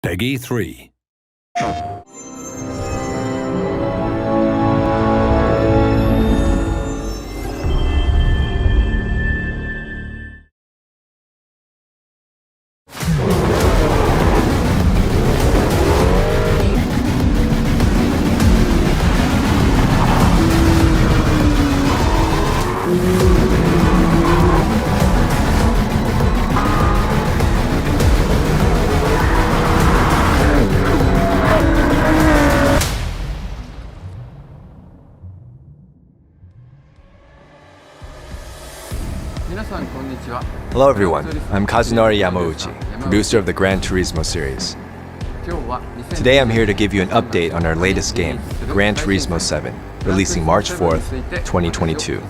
Peggy 3. Hello everyone, I'm Kazunori Yamauchi, producer of the Gran Turismo series. Today I'm here to give you an update on our latest game, Gran Turismo 7, releasing March 4th, 2022.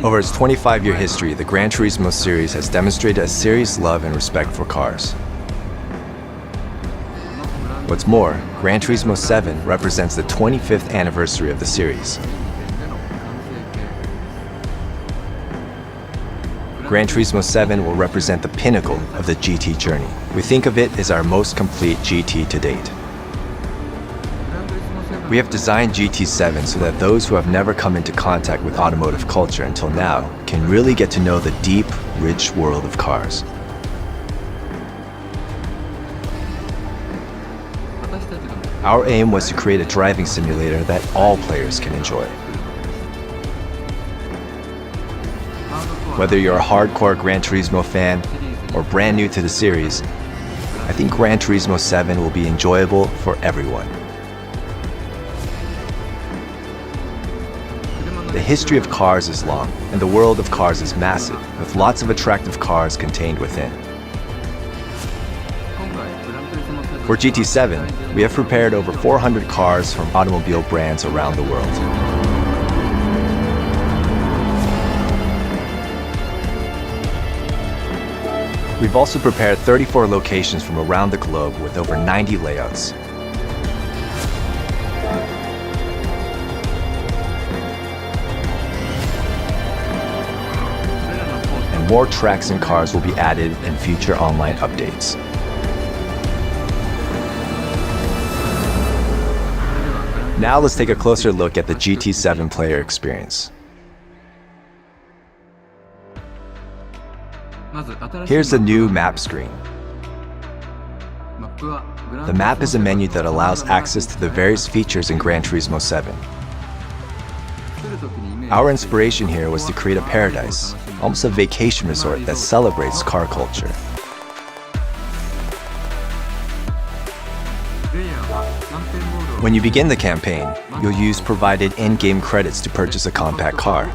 Over its 25-year history, the Gran Turismo series has demonstrated a serious love and respect for cars. What's more, Gran Turismo 7 represents the 25th anniversary of the series. Gran Turismo 7 will represent the pinnacle of the GT journey. We think of it as our most complete GT to date. We have designed GT7 so that those who have never come into contact with automotive culture until now can really get to know the deep, rich world of cars. Our aim was to create a driving simulator that all players can enjoy. Whether you're a hardcore Gran Turismo fan or brand new to the series, I think Gran Turismo 7 will be enjoyable for everyone. The history of cars is long, and the world of cars is massive, with lots of attractive cars contained within. For GT7, we have prepared over 400 cars from automobile brands around the world. We've also prepared 34 locations from around the globe with over 90 layouts. And more tracks and cars will be added in future online updates. Now let's take a closer look at the GT7 player experience. Here's the new map screen. The map is a menu that allows access to the various features in Gran Turismo 7. Our inspiration here was to create a paradise, almost a vacation resort that celebrates car culture. When you begin the campaign, you'll use provided in-game credits to purchase a compact car.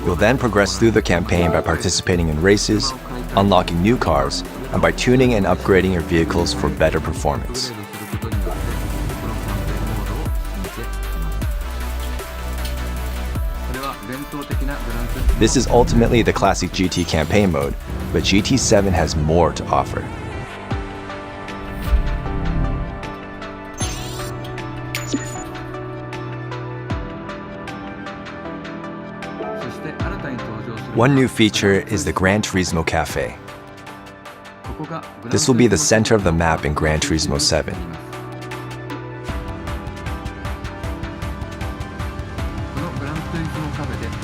You'll then progress through the campaign by participating in races, unlocking new cars, and by tuning and upgrading your vehicles for better performance. This is ultimately the classic GT campaign mode, but GT7 has more to offer. One new feature is the Gran Turismo Cafe. This will be the center of the map in Gran Turismo 7.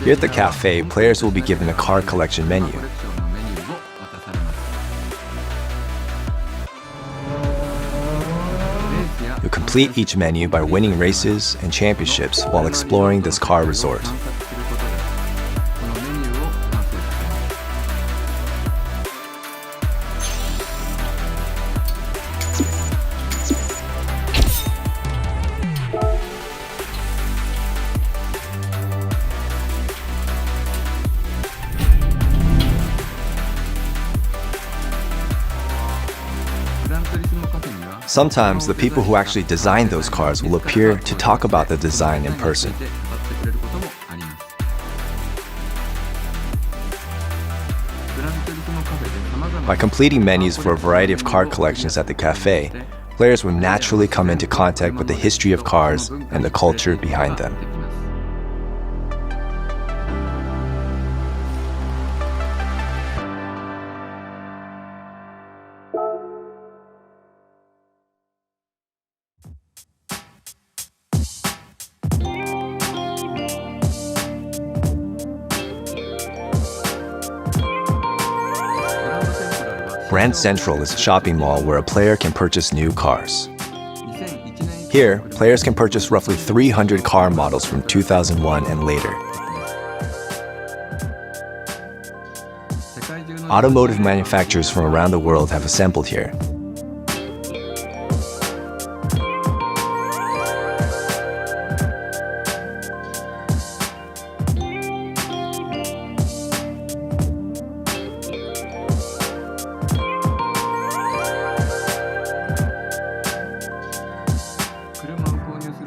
Here at the cafe, players will be given a car collection menu. You'll complete each menu by winning races and championships while exploring this car resort. Sometimes the people who actually designed those cars will appear to talk about the design in person. By completing menus for a variety of card collections at the cafe, players will naturally come into contact with the history of cars and the culture behind them. Grand Central is a shopping mall where a player can purchase new cars. Here, players can purchase roughly 300 car models from 2001 and later. Automotive manufacturers from around the world have assembled here.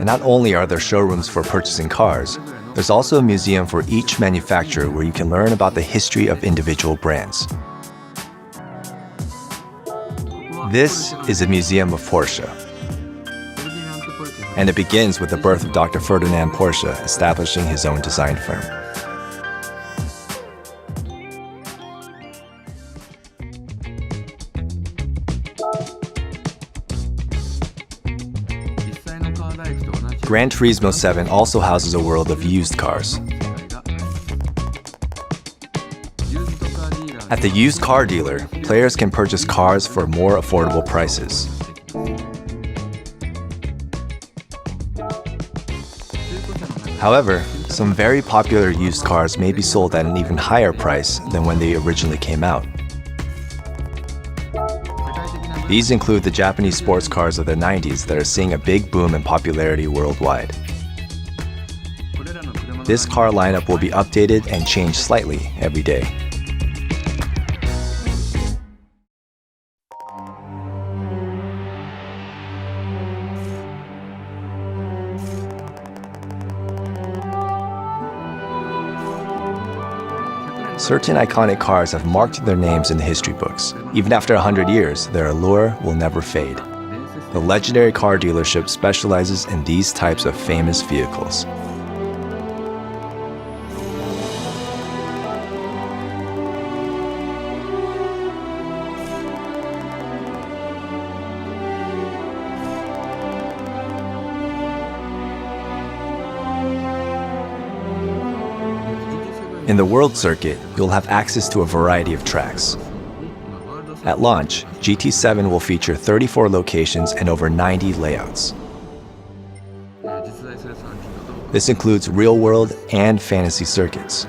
And not only are there showrooms for purchasing cars, there's also a museum for each manufacturer where you can learn about the history of individual brands. This is a museum of Porsche. And it begins with the birth of Dr. Ferdinand Porsche establishing his own design firm. Gran Turismo 7 also houses a world of used cars. At the used car dealer, players can purchase cars for more affordable prices. However, some very popular used cars may be sold at an even higher price than when they originally came out. These include the Japanese sports cars of the 90s that are seeing a big boom in popularity worldwide. This car lineup will be updated and changed slightly every day. Certain iconic cars have marked their names in the history books. Even after 100 years, their allure will never fade. The legendary car dealership specializes in these types of famous vehicles. In the World Circuit, you'll have access to a variety of tracks. At launch, GT7 will feature 34 locations and over 90 layouts. This includes real-world and fantasy circuits.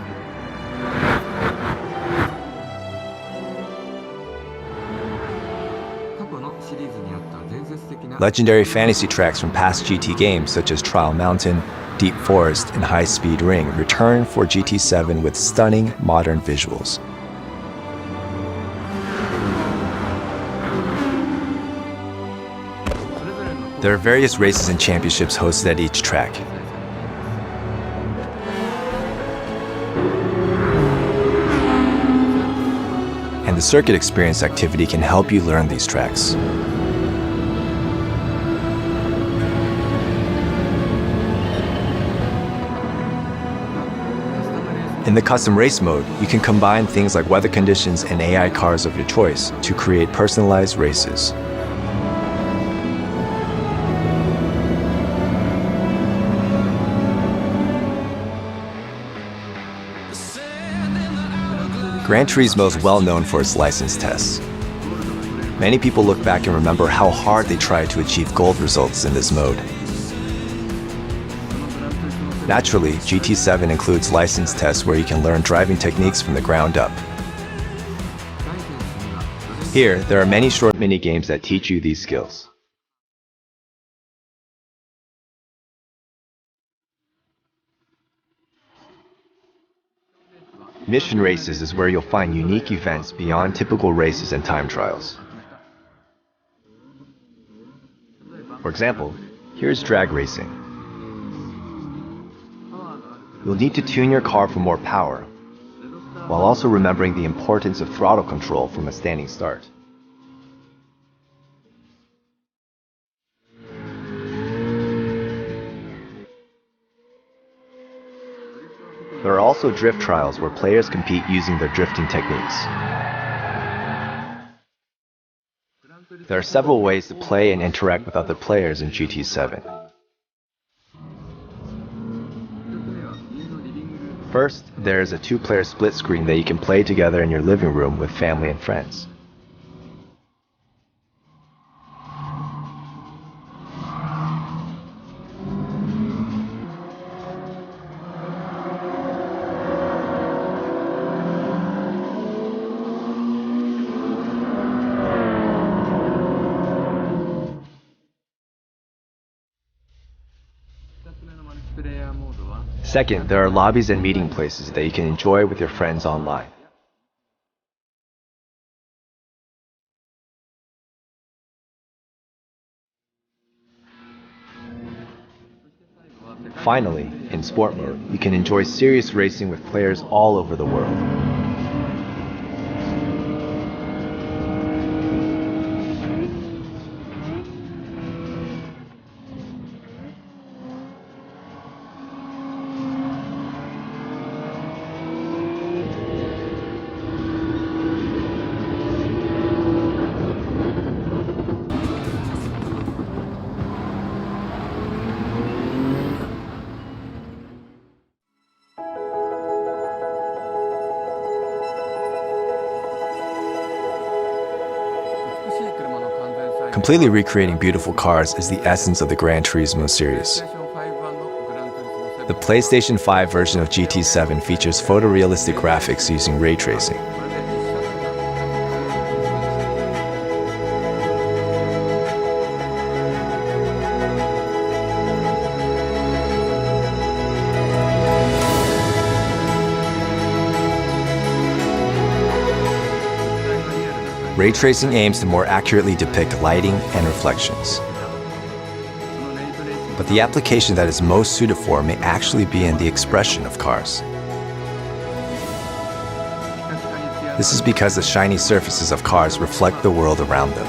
Legendary fantasy tracks from past GT games such as Trial Mountain, Deep Forest, and High Speed Ring return for GT7 with stunning modern visuals. There are various races and championships hosted at each track. And the circuit experience activity can help you learn these tracks. In the custom race mode, you can combine things like weather conditions and AI cars of your choice to create personalized races. Gran Turismo is well known for its license tests. Many people look back and remember how hard they tried to achieve gold results in this mode. Naturally, GT7 includes license tests where you can learn driving techniques from the ground up. Here, there are many short mini-games that teach you these skills. Mission races is where you'll find unique events beyond typical races and time trials. For example, here's drag racing. You'll need to tune your car for more power, while also remembering the importance of throttle control from a standing start. There are also drift trials where players compete using their drifting techniques. There are several ways to play and interact with other players in GT7. First, there is a two-player split screen that you can play together in your living room with family and friends. Second, there are lobbies and meeting places that you can enjoy with your friends online. Finally, in sport mode, you can enjoy serious racing with players all over the world. Completely recreating beautiful cars is the essence of the Gran Turismo series. The PlayStation 5 version of GT7 features photorealistic graphics using ray tracing. Ray tracing aims to more accurately depict lighting and reflections. But the application that is most suited for may actually be in the expression of cars. This is because the shiny surfaces of cars reflect the world around them.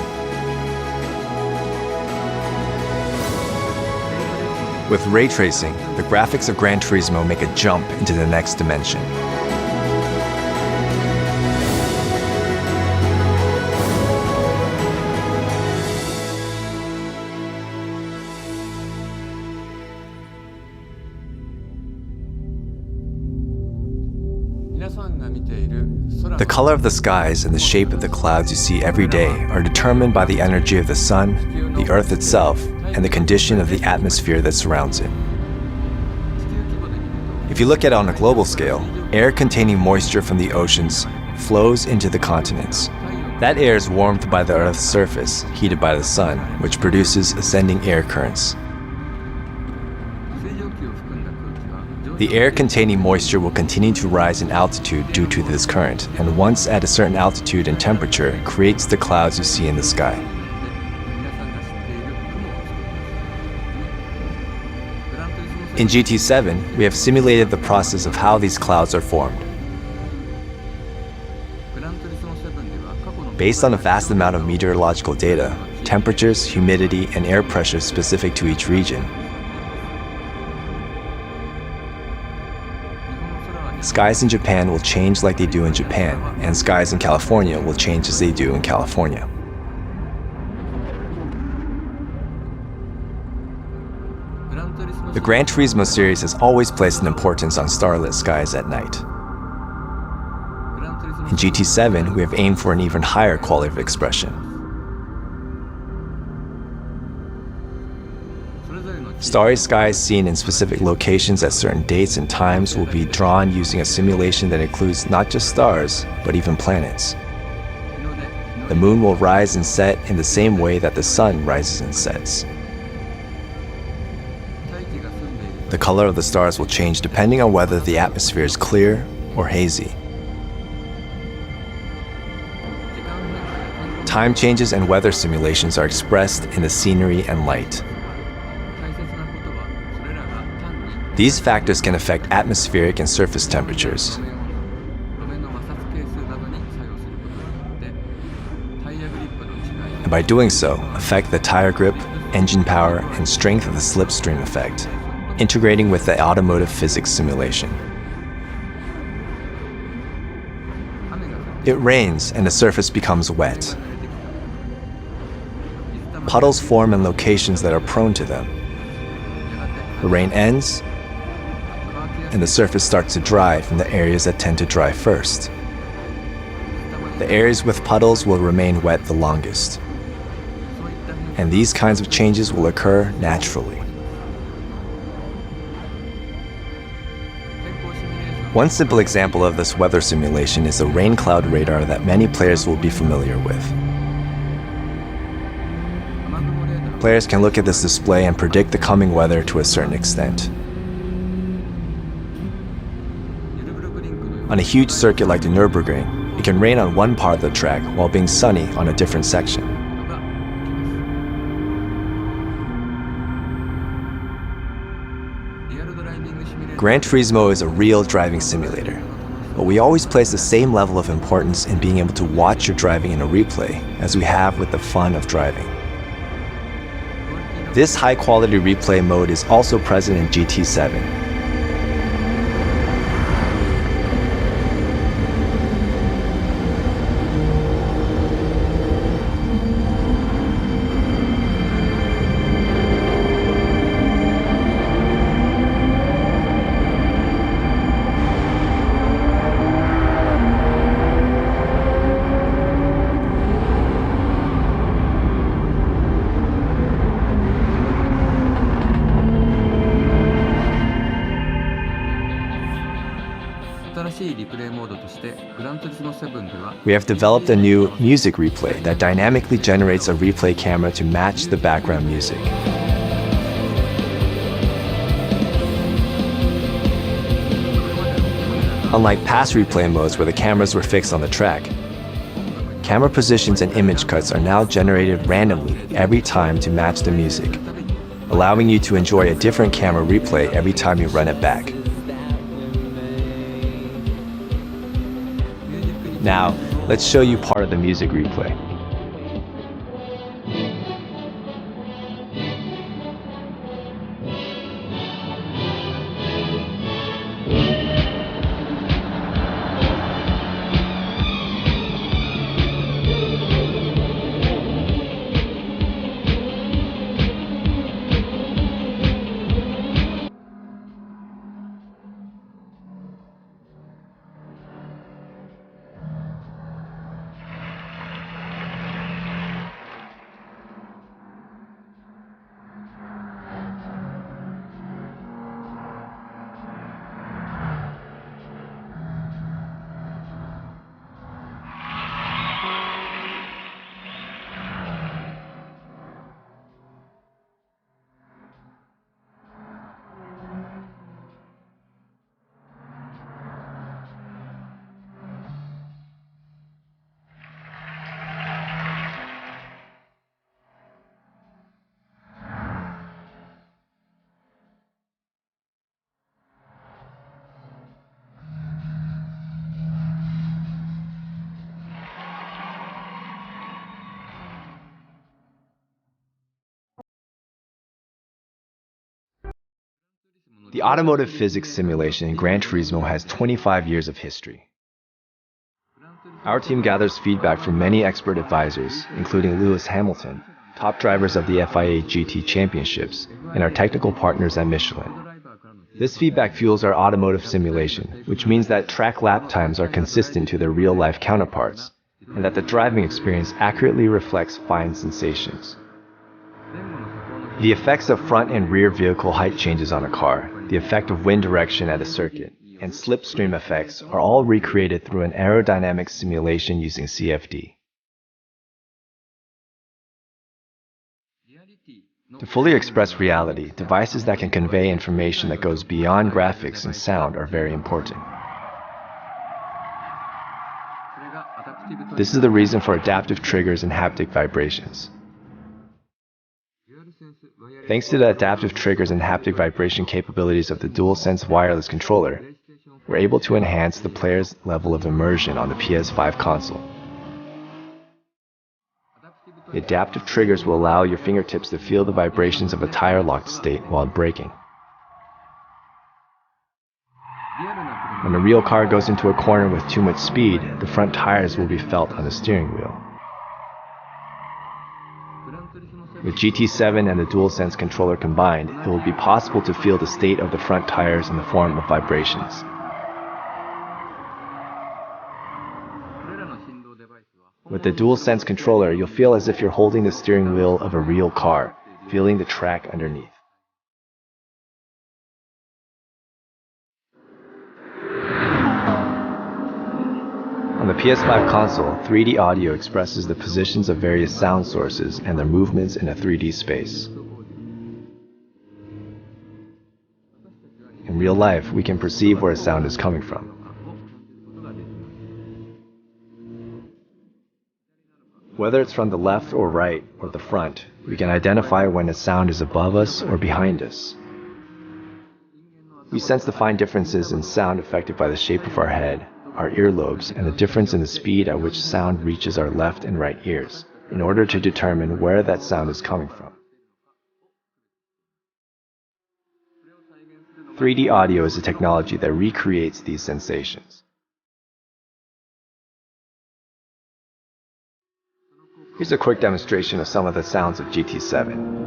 With ray tracing, the graphics of Gran Turismo make a jump into the next dimension. The color of the skies and the shape of the clouds you see every day are determined by the energy of the sun, the earth itself, and the condition of the atmosphere that surrounds it. If you look at it on a global scale, air containing moisture from the oceans flows into the continents. That air is warmed by the earth's surface, heated by the sun, which produces ascending air currents. The air containing moisture will continue to rise in altitude due to this current, and once at a certain altitude and temperature, creates the clouds you see in the sky. In GT7, we have simulated the process of how these clouds are formed. Based on a vast amount of meteorological data, temperatures, humidity, and air pressure specific to each region, skies in Japan will change like they do in Japan, and skies in California will change as they do in California. The Gran Turismo series has always placed an importance on starlit skies at night. In GT7, we have aimed for an even higher quality of expression. Starry skies seen in specific locations at certain dates and times will be drawn using a simulation that includes not just stars, but even planets. The moon will rise and set in the same way that the sun rises and sets. The color of the stars will change depending on whether the atmosphere is clear or hazy. Time changes and weather simulations are expressed in the scenery and light. These factors can affect atmospheric and surface temperatures. by doing so, affect the tire grip, engine power, and strength of the slipstream effect, integrating with the automotive physics simulation. It rains and the surface becomes wet. Puddles form in locations that are prone to them. The rain ends, and the surface starts to dry from the areas that tend to dry first. The areas with puddles will remain wet the longest. And these kinds of changes will occur naturally. One simple example of this weather simulation is the rain cloud radar that many players will be familiar with. Players can look at this display and predict the coming weather to a certain extent. On a huge circuit like the Nürburgring, it can rain on one part of the track while being sunny on a different section. Gran Turismo is a real driving simulator, but we always place the same level of importance in being able to watch your driving in a replay as we have with the fun of driving. This high-quality replay mode is also present in GT7. We have developed a new music replay that dynamically generates a replay camera to match the background music. Unlike past replay modes where the cameras were fixed on the track, camera positions and image cuts are now generated randomly every time to match the music, allowing you to enjoy a different camera replay every time you run it back. Now, let's show you part of the music replay. The automotive physics simulation in Gran Turismo has 25 years of history. Our team gathers feedback from many expert advisors, including Lewis Hamilton, top drivers of the FIA GT Championships, and our technical partners at Michelin. This feedback fuels our automotive simulation, which means that track lap times are consistent to their real-life counterparts, and that the driving experience accurately reflects fine sensations. The effects of front and rear vehicle height changes on a car, the effect of wind direction at a circuit, and slipstream effects are all recreated through an aerodynamic simulation using CFD. To fully express reality, devices that can convey information that goes beyond graphics and sound are very important. This is the reason for adaptive triggers and haptic vibrations. Thanks to the adaptive triggers and haptic vibration capabilities of the DualSense wireless controller, we're able to enhance the player's level of immersion on the PS5 console. The adaptive triggers will allow your fingertips to feel the vibrations of a tire-locked state while braking. When a real car goes into a corner with too much speed, the front tires will be felt on the steering wheel. With GT7 and the DualSense controller combined, it will be possible to feel the state of the front tires in the form of vibrations. With the DualSense controller, you'll feel as if you're holding the steering wheel of a real car, feeling the track underneath. On the PS5 console, 3D audio expresses the positions of various sound sources and their movements in a 3D space. In real life, we can perceive where a sound is coming from. Whether it's from the left or right or the front, we can identify when a sound is above us or behind us. We sense the fine differences in sound affected by the shape of our head, our earlobes, and the difference in the speed at which sound reaches our left and right ears, in order to determine where that sound is coming from. 3D audio is a technology that recreates these sensations. Here's a quick demonstration of some of the sounds of GT7.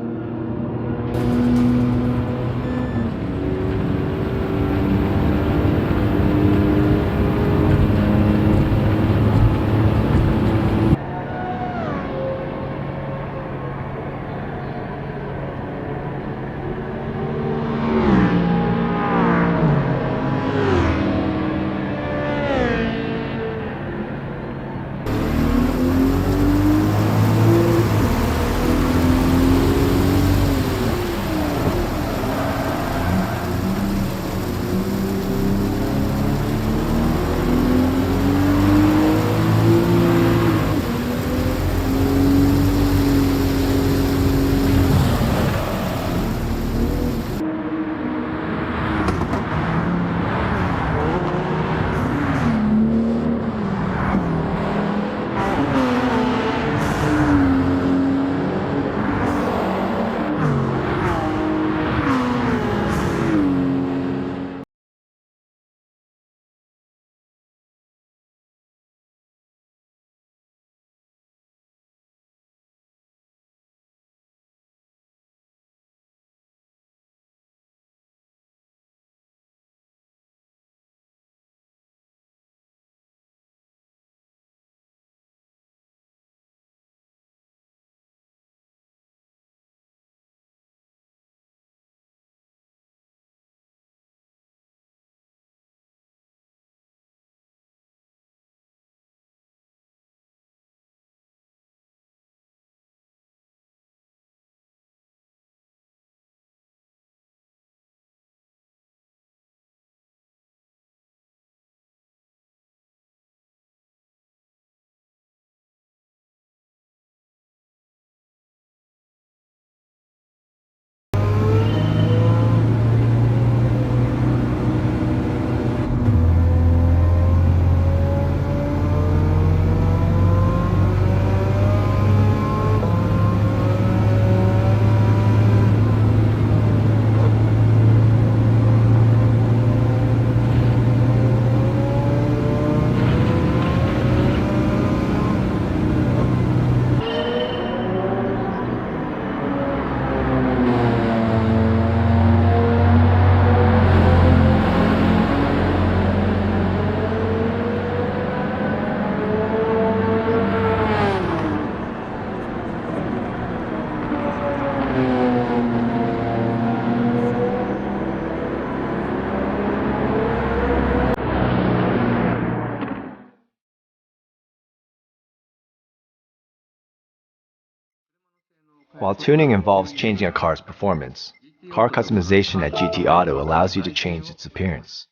While tuning involves changing a car's performance, car customization at GT Auto allows you to change its appearance.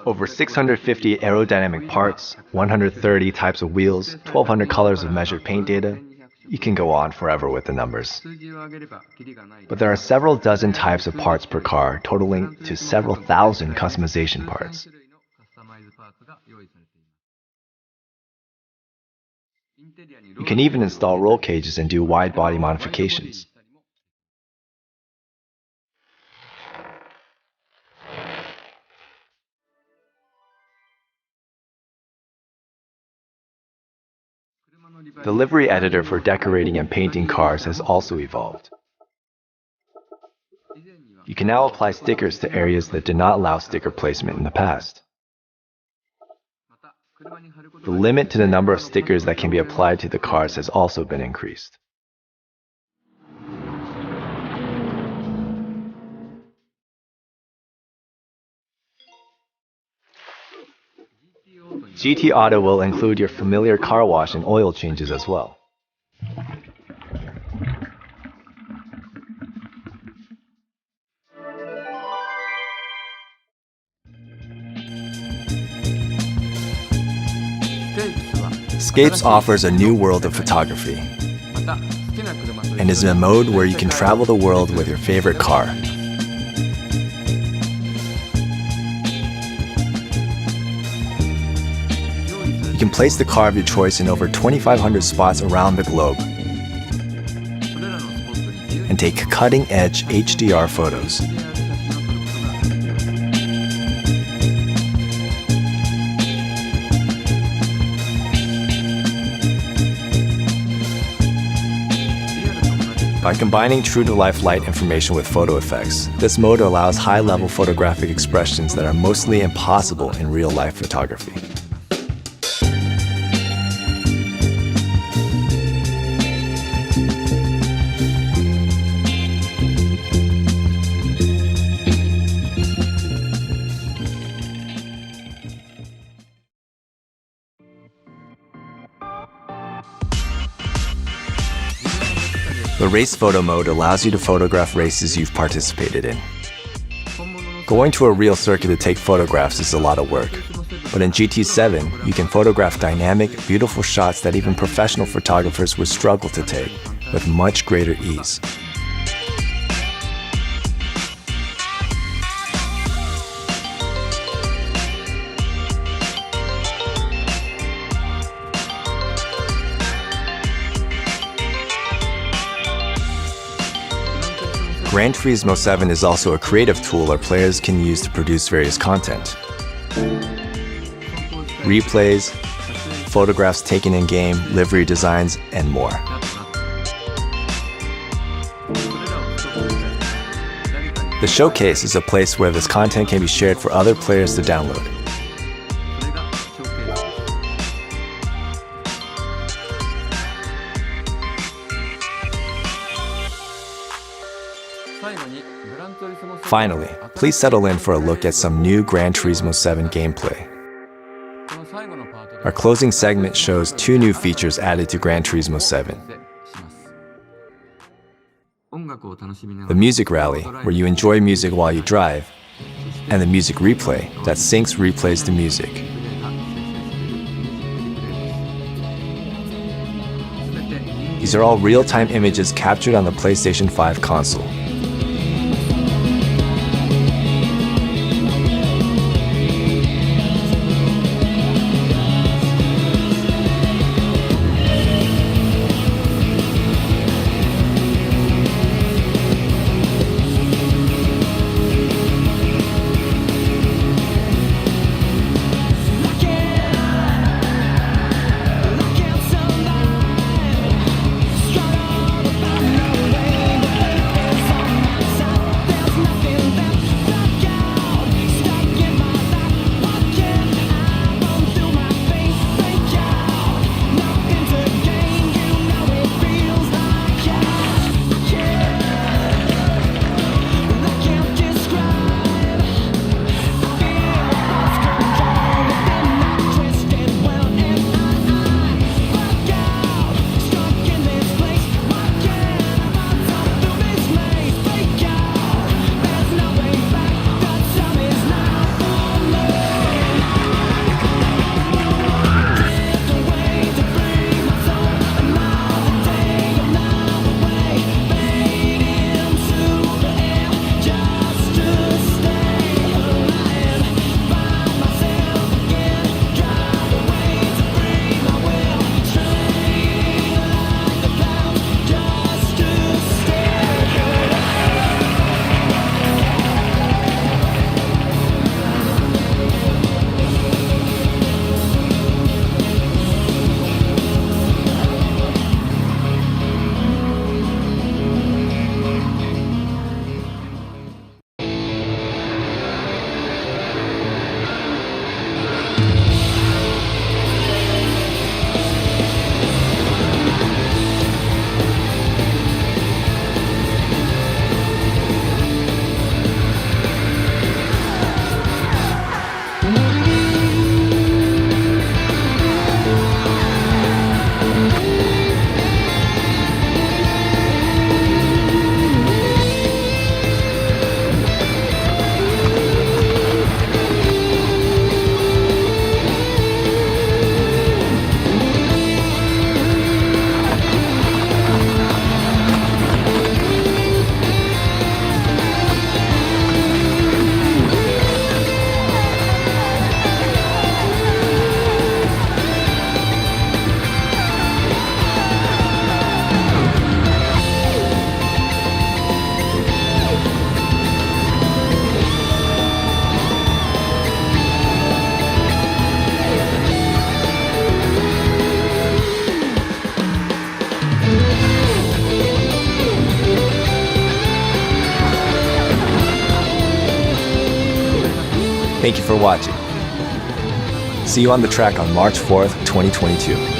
Over 650 aerodynamic parts, 130 types of wheels, 1,200 colors of measured paint data. You can go on forever with the numbers. But there are several dozen types of parts per car, totaling to several thousand customization parts. You can even install roll cages and do wide body modifications. The livery editor for decorating and painting cars has also evolved. You can now apply stickers to areas that did not allow sticker placement in the past. The limit to the number of stickers that can be applied to the cars has also been increased. GT Auto will include your familiar car wash and oil changes as well. Scapes offers a new world of photography and is a mode where you can travel the world with your favorite car. You can place the car of your choice in over 2,500 spots around the globe and take cutting-edge HDR photos. By combining true-to-life light information with photo effects, this mode allows high-level photographic expressions that are mostly impossible in real-life photography. The race photo mode allows you to photograph races you've participated in. Going to a real circuit to take photographs is a lot of work, but in GT7, you can photograph dynamic, beautiful shots that even professional photographers would struggle to take with much greater ease. Gran Turismo 7 is also a creative tool our players can use to produce various content. Replays, photographs taken in-game, livery designs, and more. The Showcase is a place where this content can be shared for other players to download. Finally, please settle in for a look at some new Gran Turismo 7 gameplay. Our closing segment shows 2 new features added to Gran Turismo 7. The Music Rally, where you enjoy music while you drive, and the Music Replay, that syncs replays to music. These are all real-time images captured on the PlayStation 5 console. Thank you for watching. See you on the track on March 4th, 2022.